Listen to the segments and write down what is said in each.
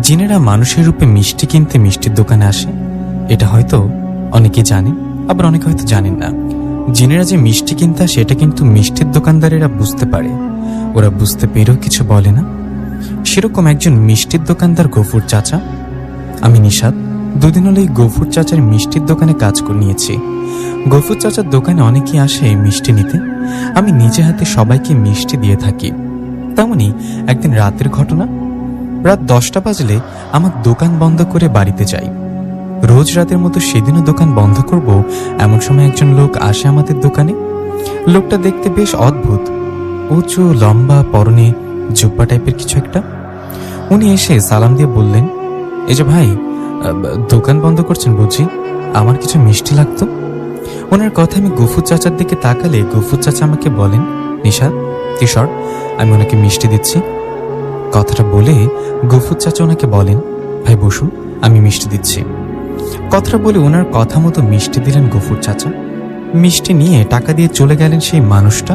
জিনেরা মানুষের রূপে মিষ্টি কিনতে মিষ্টির দোকানে আসে, এটা হয়তো অনেকে জানে, আবার অনেকে হয়তো জানেন না। জিনেরা যে মিষ্টি কিনতে আসে এটা কিন্তু মিষ্টির দোকানদারেরা বুঝতে পারে, ওরা বুঝতে পেরেও কিছু বলে না। সেরকম একজন মিষ্টির দোকানদার গফুর চাচা। আমি নিশাত, দুদিন হলেই গফুর চাচার মিষ্টির দোকানে কাজ করে নিয়েছি। গফুর চাচার দোকানে অনেকেই আসে মিষ্টি নিতে, আমি নিজে হাতে সবাইকে মিষ্টি দিয়ে থাকি। তেমনি একদিন রাতের ঘটনা, রাত 10টা বাজলে আমার দোকান বন্ধ করে বাড়িতে যাই। রোজ রাতের মতো সেদিনও দোকান বন্ধ করব এমন সময় একজন লোক আসে আমাদের দোকানে। লোকটা দেখতে বেশ অদ্ভুত, উঁচু লম্বা, পরনে জুব্বা টাইপের কিছু একটা। উনি এসে সালাম দিয়ে বললেন, এই যে ভাই, দোকান বন্ধ করছেন বুঝি, আমার কিছু মিষ্টি লাগতো। ওনার কথা আমি গফুর চাচার দিকে তাকালে গফুর চাচা আমাকে বলেন, নিশাত তুই সর, আমি ওনাকে মিষ্টি দিচ্ছি। কথাটা বলে গফুর চাচা ওনাকে বলেন, ভাই বসুন, আমি মিষ্টি দিচ্ছি। কথাটা বলে ওনার কথা মতো মিষ্টি দিলেন গফুর চাচা। মিষ্টি নিয়ে টাকা দিয়ে চলে গেলেন সেই মানুষটা।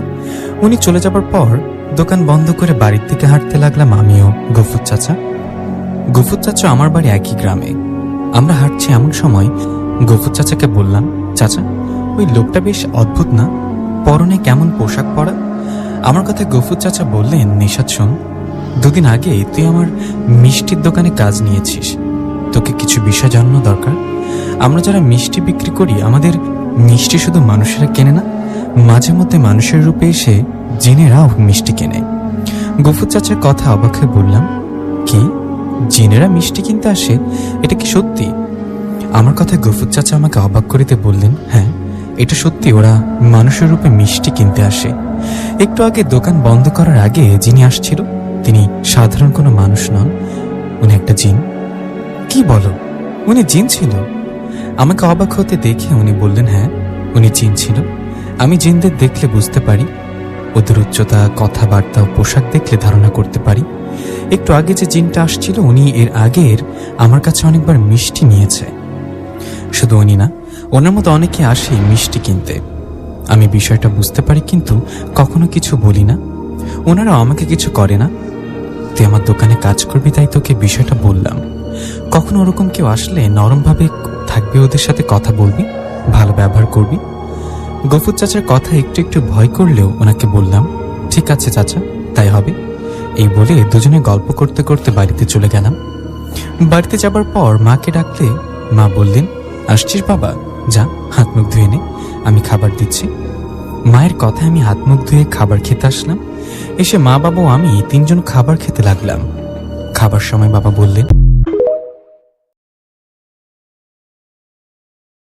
উনি চলে যাবার পর দোকান বন্ধ করে বাড়ির দিকে হাঁটতে লাগলাম আমিও, গফুর চাচা। গফুর চাচা আমার বাড়ি একই গ্রামে। আমরা হাঁটছি এমন সময় গফুর চাচাকে বললাম, চাচা ওই লোকটা বেশ অদ্ভুত না, পরনে কেমন পোশাক পরা। আমার কথা গফুর চাচা বললেন, নিশাত শোন, দুদিন আগে তুই আমার মিষ্টির দোকানে কাজ নিয়েছিস, তোকে কিছু বিষয় জানানো দরকার। আমরা যারা মিষ্টি বিক্রি করি, আমাদের মিষ্টি শুধু মানুষেরা কেনে না, মাঝে মধ্যে মানুষের রূপে এসে জিনেরাও মিষ্টি কেনে। গফুর চাচার কথা অবাক হয়ে বললাম, কি জিনেরা মিষ্টি কিনতে আসে, এটা কি সত্যি? আমার কথায় গফুর চাচা আমাকে অবাক করিতে বললেন, হ্যাঁ এটা সত্যি, ওরা মানুষের রূপে মিষ্টি কিনতে আসে। একটু আগে দোকান বন্ধ করার আগে যিনি আসছিল তিনি সাধারণ কোনো মানুষ নন, উনি একটা জিন। কি বলো, উনি জিন ছিল? আমাকে অবাক হতে দেখে উনি বললেন, হ্যাঁ উনি জিন ছিল। আমি জিনদের দেখলে বুঝতে পারি, ওদের উচ্চতা, কথাবার্তা ও পোশাক দেখলে ধারণা করতে পারি। একটু আগে যে জিনটা আসছিল উনি এর আগের আমার কাছে অনেকবার মিষ্টি নিয়েছে। শুধু উনি না, ওনার মতো অনেকে আসে মিষ্টি কিনতে। আমি বিষয়টা বুঝতে পারি কিন্তু কখনো কিছু বলি না, ওনারা আমাকে কিছু করে না। তুই আমার দোকানে কাজ করবি তাই তোকে বিষয়টা বললাম। কখনো ওরকম কেউ আসলে নরমভাবে থাকবি, ওদের সাথে কথা বলবি, ভালো ব্যবহার করবি। গফুর চাচার কথা একটু একটু ভয় করলেও ওনাকে বললাম, ঠিক আছে চাচা, তাই হবে। এই বলে দুজনে গল্প করতে করতে বাড়িতে চলে গেলাম। বাড়িতে যাবার পর মাকে ডাকলে মা বললেন, আসছিস বাবা, যা হাত মুখ ধুয়ে নে, আমি খাবার দিচ্ছি। মায়ের কথায় আমি হাত মুখ ধুয়ে খাবার খেতে আসলাম। এসে মা, বাবা ও আমি তিনজন খাবার খেতে লাগলাম। খাবার সময় বাবা বললেন,